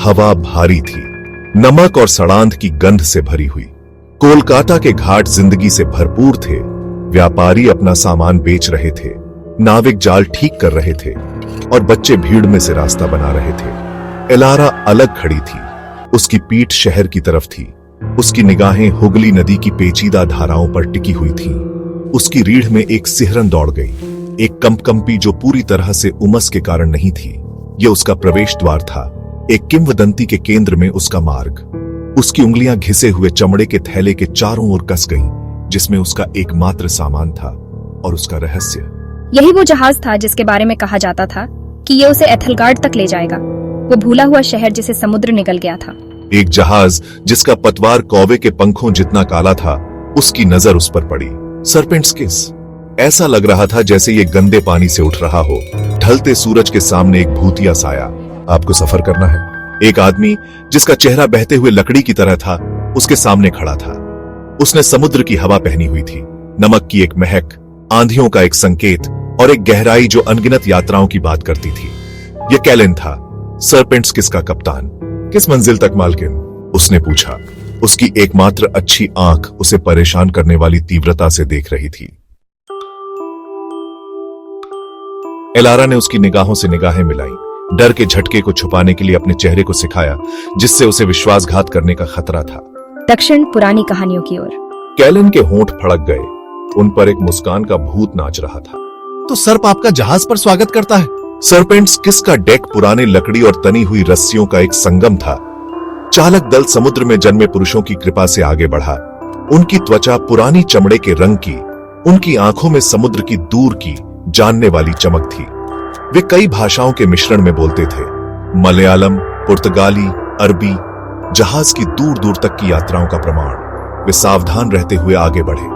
हवा भारी थी, नमक और सड़ांध की गंध से भरी हुई। कोलकाता के घाट जिंदगी से भरपूर थे। व्यापारी अपना सामान बेच रहे थे, नाविक जाल ठीक कर रहे थे और बच्चे भीड़ में से रास्ता बना रहे थे। एलारा अलग खड़ी थी। उसकी पीठ शहर की तरफ थी। उसकी निगाहें हुगली नदी की पेचीदा धाराओं पर टिकी हुई थीं। उसकी रीढ़ में एक सिहरन दौड़ गई, एक कंपकंपी जो पूरी तरह से उमस के कारण नहीं थी। यह उसका प्रवेश द्वार था, एक किंवदंती के केंद्र में उसका मार्ग। उसकी उंगलियां घिसे हुए चमड़े के थैले के चारों ओर कस गईं, जिसमें उसका एकमात्र सामान था और उसका रहस्य। यही वो जहाज था जिसके बारे में कहा जाता था कि ये उसे एथलगार्ड तक ले जाएगा, वो भूला हुआ शहर जिसे समुद्र निगल गया था। एक जहाज जिसका पतवार कौवे के पंखों जितना काला था। उसकी नजर उस पर पड़ी। सरपेंट्स किस। ऐसा लग रहा था जैसे ये गंदे पानी से उठ रहा हो, ढलते सूरज के सामने एक भूतिया साया। आपको सफर करना है। एक आदमी जिसका चेहरा बहते हुए लकड़ी की तरह था, उसके सामने खड़ा था। उसने समुद्र की हवा पहनी हुई थी, नमक की एक महक, आंधियों का एक संकेत और एक गहराई जो अनगिनत यात्राओं की बात करती थी। यह कैलेन था, सरपेंट्स किस का कप्तान। किस मंजिल तक मालकिन? उसने पूछा। उसकी एकमात्र अच्छी आंख उसे परेशान करने वाली तीव्रता से देख रही थी। एलारा ने उसकी निगाहों से निगाहें मिलाई। डर के झटके को छुपाने के लिए अपने चेहरे को सिखाया, जिससे उसे विश्वासघात करने का खतरा था। दक्षिण पुरानी कहानियों की ओर। कैलेन के होंठ फड़क गए। उन पर एक मुस्कान का भूत नाच रहा था। तो सर्प आपका जहाज पर स्वागत करता है। सरपेंट्स किस का डेक पुराने लकड़ी और तनी हुई रस्सियों का एक संगम था। चालक दल समुद्र में जन्मे पुरुषों की कृपा से आगे बढ़ा। उनकी त्वचा पुरानी चमड़े के रंग की, उनकी आंखों में समुद्र की दूर की जानने वाली चमक थी। वे कई भाषाओं के मिश्रण में बोलते थे, मलयालम, पुर्तगाली, अरबी, जहाज की दूर दूर तक की यात्राओं का प्रमाण। वे सावधान रहते हुए आगे बढ़े।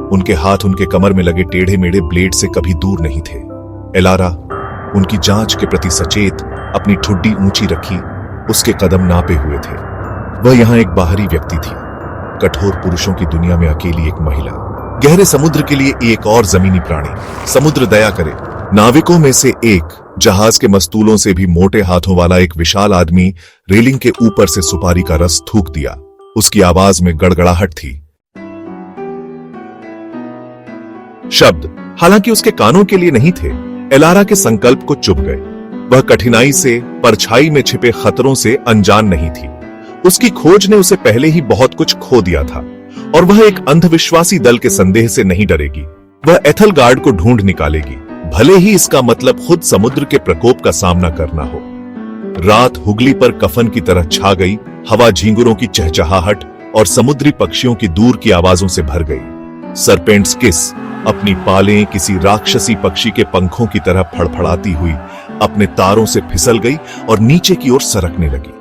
उनके हाथ उनके कमर में लगे टेढ़े मेढ़े ब्लेड से कभी दूर नहीं थे। एलारा उनकी जांच के प्रति सचेत, अपनी ठुड्डी ऊंची रखी, उसके कदम नापे हुए थे। वह यहां एक बाहरी व्यक्ति थी, कठोर पुरुषों की दुनिया में अकेली एक महिला। गहरे समुद्र के लिए एक और जमीनी प्राणी। समुद्र दया करे। नाविकों में से एक, जहाज के मस्तूलों से भी मोटे हाथों वाला एक विशाल आदमी रेलिंग के ऊपर से सुपारी का रस थूक दिया। उसकी आवाज में गड़गड़ाहट थी। शब्द हालांकि उसके कानों के लिए नहीं थे, एलारा के संकल्प को चुभ गए। वह कठिनाई से, परछाई में छिपे खतरों से अनजान नहीं थी। उसकी खोज ने उसे पहले ही बहुत कुछ खो दिया था और वह एक अंधविश्वासी दल के संदेह से नहीं डरेगी। वह एथलगार्ड को ढूंढ निकालेगी, भले ही इसका मतलब खुद समुद्र के प्रकोप का सामना करना हो। रात हुगली पर कफन की तरह छा गई। हवा झींगुरों की चहचहाहट और समुद्री पक्षियों की दूर की आवाजों से भर गई। सरपेंट्स किस अपनी पालें किसी राक्षसी पक्षी के पंखों की तरह फड़फड़ाती हुई अपने तारों से फिसल गई और नीचे की ओर सरकने लगी।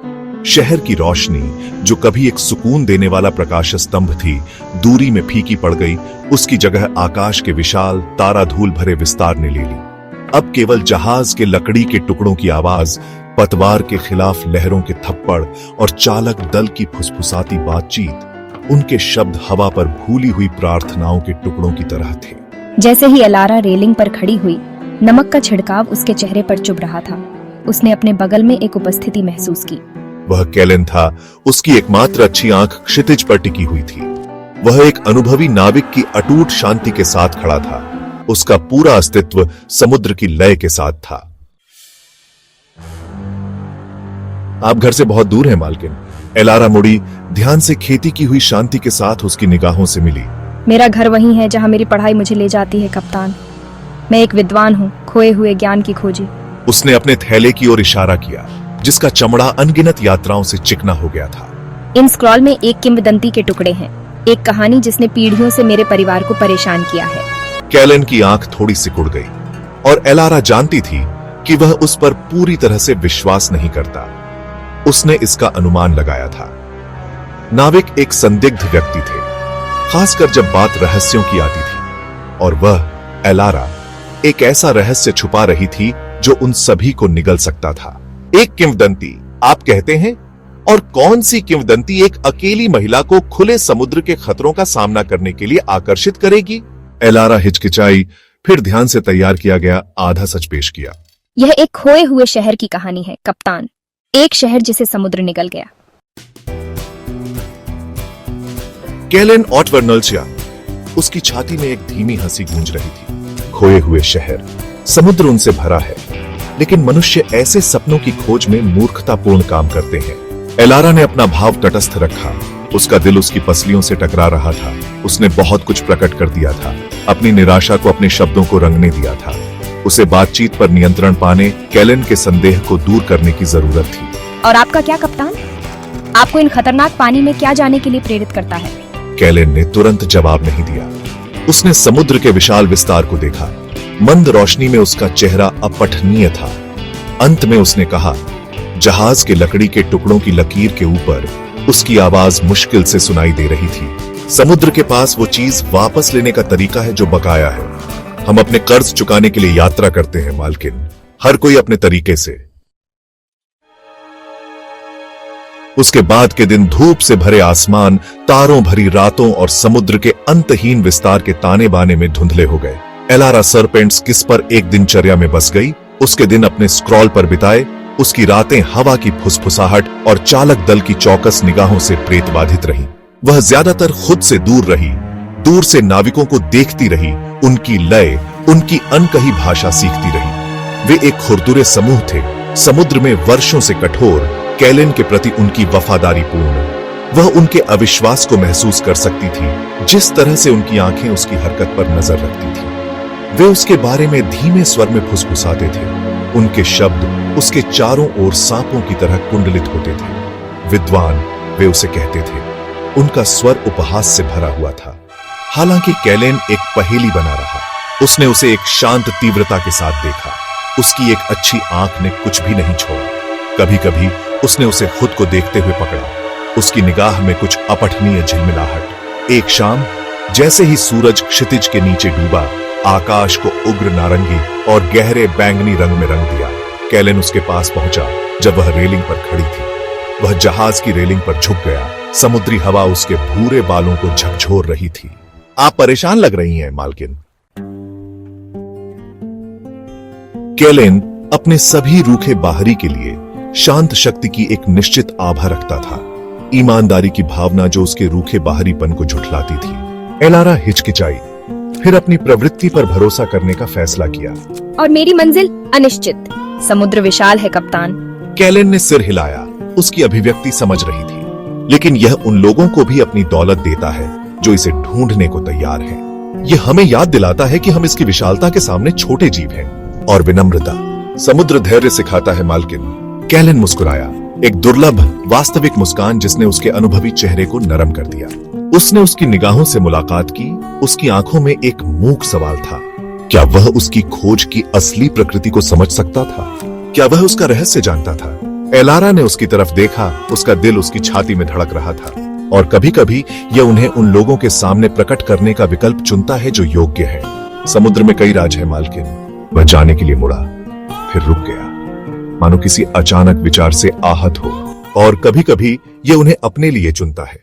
शहर की रोशनी, जो कभी एक सुकून देने वाला प्रकाश स्तंभ थी, दूरी में फीकी पड़ गई। उसकी जगह आकाश के विशाल तारा धूल भरे विस्तार ने ले ली। अब केवल जहाज के लकड़ी के टुकड़ों की आवाज, पतवार के खिलाफ लहरों के थप्पड़ और चालक दल की फुसफुसाती बातचीत, उनके शब्द हवा पर भूली हुई प्रार्थनाओं के टुकड़ों की तरह थे। जैसे ही एलारा रेलिंग पर खड़ी हुई, नमक का छिड़काव उसके चेहरे पर चुभ रहा था। उसने अपने बगल में एक उपस्थिति महसूस की। वह कैलेन था। उसकी एकमात्र अच्छी आंख क्षितिज पर टिकी हुई थी। वह एक अनुभवी नाविक की अटूट शांति के साथ खड़ा था। उसका पूरा अस्तित्व समुद्र की लय के साथ था। आप घर से बहुत दूर हैं मालकिन। एलारा मुड़ी, ध्यान से खेती की हुई शांति के साथ उसकी निगाहों से मिली। मेरा घर वही है जहां मेरी पढ़ाई मुझे ले जाती है कप्तान। मैं एक विद्वान हूँ, खोए हुए ज्ञान की खोजी। उसने अपने थैले की ओर इशारा किया, जिसका चमड़ा अनगिनत यात्राओं से चिकना हो गया था। इन स्क्रॉल में एक किंवदंती के टुकड़े हैं, एक कहानी जिसने पीढ़ियों से मेरे परिवार को परेशान किया है। कैलेन की आंख थोड़ी सिकुड़ गई और एलारा जानती थी कि वह उस पर पूरी तरह से विश्वास नहीं करता। उसने इसका अनुमान लगाया था। नाविक एक संदिग्ध व्यक्ति थे, खासकर जब बात रहस्यों की आती थी, और वह एलारा एक ऐसा रहस्य छुपा रही थी जो उन सभी को निगल सकता था। एक किंवदंती आप कहते हैं? और कौन सी किंवदंती एक अकेली महिला को खुले समुद्र के खतरों का सामना करने के लिए आकर्षित करेगी? एलारा हिचकिचाई, फिर ध्यान से तैयार किया गया आधा सच पेश किया। यह एक खोए हुए शहर की कहानी है कप्तान। एक शहर जिसे समुद्र निगल गया। कैलेन ऑटवर्नल्चिया, उसकी छाती में एक धीमी हंसी गूंज रही थी। खोए हुए शहर, समुद्र उनसे भरा है, लेकिन मनुष्य ऐसे सपनों की खोज में मूर्खतापूर्ण काम करते हैं। एलारा ने अपना भाव तटस्थ रखा। उसका दिल उसकी पसलियों से टकरा रहा था। उसने बहुत कुछ प्रकट कर दिया था, अपनी निराशा को अपने शब्दों को रंगने दिया था। उसे बातचीत पर नियंत्रण पाने, कैलेन के संदेह को दूर करने की जरूरत थी। और आपका क्या कप्तान? आपको इन खतरनाक पानी में क्या जाने के लिए प्रेरित करता है? कैलेन ने तुरंत जवाब नहीं दिया। उसने समुद्र के विशाल विस्तार को देखा। मंद रोशनी में उसका चेहरा अपठनीय था। अंत में उसने कहा, जहाज के लकड़ी के टुकड़ों की लकीर के ऊपर उसकी आवाज मुश्किल से सुनाई दे रही थी। समुद्र के पास वो चीज वापस लेने का तरीका है जो बकाया है। हम अपने कर्ज चुकाने के लिए यात्रा करते हैं मालकिन, हर कोई अपने तरीके से। उसके बाद के दिन धूप से भरे आसमान, तारों भरी रातों और समुद्र के अंतहीन विस्तार के ताने बाने में धुंधले हो गए। एलारा सरपेंट्स किस पर एक दिनचर्या में बस गई। उसके दिन अपने स्क्रॉल पर बिताए, उसकी रातें हवा की फुसफुसाहट और चालक दल की चौकस निगाहों से प्रेतबाधित रही। वह ज्यादातर खुद से दूर रही, दूर से नाविकों को देखती रही, उनकी लय, उनकी अनकही भाषा सीखती रही। वे एक खुरदुरे समूह थे, समुद्र में वर्षों से कठोर, कैलेन के प्रति उनकी वफादारी पूर्ण। वह उनके अविश्वास को महसूस कर सकती थी, जिस तरह से उनकी आंखें उसकी हरकत पर नजर रखती थी। वे उसके बारे में धीमे स्वर में फुसफुसाते थे। उनके शब्द उसके चारों ओर सांपों की तरह कुंडलित होते थे। विद्वान, वे उसे कहते थे। उनका स्वर उपहास से भरा हुआ था। हालांकि कैलेन एक पहेली बना रहा। उसने उसे एक शांत तीव्रता के साथ देखा। उसकी एक अच्छी आंख ने कुछ भी नहीं छोड़ा। कभी कभी उसने उसे खुद को देखते हुए पकड़ा। उसकी निगाह में कुछ अपठनीय झिलमिलाहट। एक शाम, जैसे ही सूरज क्षितिज के नीचे डूबा, आकाश को उग्र नारंगी और गहरे बैंगनी रंग में रंग दिया। कैलेन उसके पास पहुंचा जब वह रेलिंग पर खड़ी थी। वह जहाज की रेलिंग पर झुक गया। समुद्री हवा उसके भूरे बालों को झकझोर रही थी। आप परेशान लग रही हैं, मालकिन। कैलेन अपने सभी रूखे बाहरी के लिए शांत शक्ति की एक निश्चित आभा रखता था, ईमानदारी की भावना जो उसके रूखे बाहरीपन को झुठलाती थी। एलारा हिचकिचाई, फिर अपनी प्रवृत्ति पर भरोसा करने का फैसला किया। और मेरी मंजिल अनिश्चित। समुद्र विशाल है कप्तान। कैलेन ने सिर हिलाया। उसकी अभिव्यक्ति समझ रही थी, लेकिन यह उन लोगों को भी अपनी दौलत देता है जो इसे ढूंढने को तैयार हैं। यह हमें याद दिलाता है कि हम इसकी विशालता के सामने छोटे जीव हैं। और विनम्रता, समुद्र धैर्य सिखाता है, मालकिन। कैलेन मुस्कुराया, एक दुर्लभ वास्तविक मुस्कान जिसने उसके अनुभवी चेहरे को नरम कर दिया। उसने उसकी निगाहों से मुलाकात की। उसकी आंखों में एक मूक सवाल था। क्या वह उसकी खोज की असली प्रकृति को समझ सकता था? क्या वह उसका रहस्य जानता था? एलारा ने उसकी तरफ देखा। उसका दिल उसकी छाती में धड़क रहा था। और कभी कभी यह उन्हें उन लोगों के सामने प्रकट करने का विकल्प चुनता है जो योग्य है। समुद्र में कई राज है, मालकिन। वह जाने के लिए मुड़ा, फिर रुक गया, मानो किसी अचानक विचार से आहत हो। और कभी कभी यह उन्हें अपने लिए चुनता है।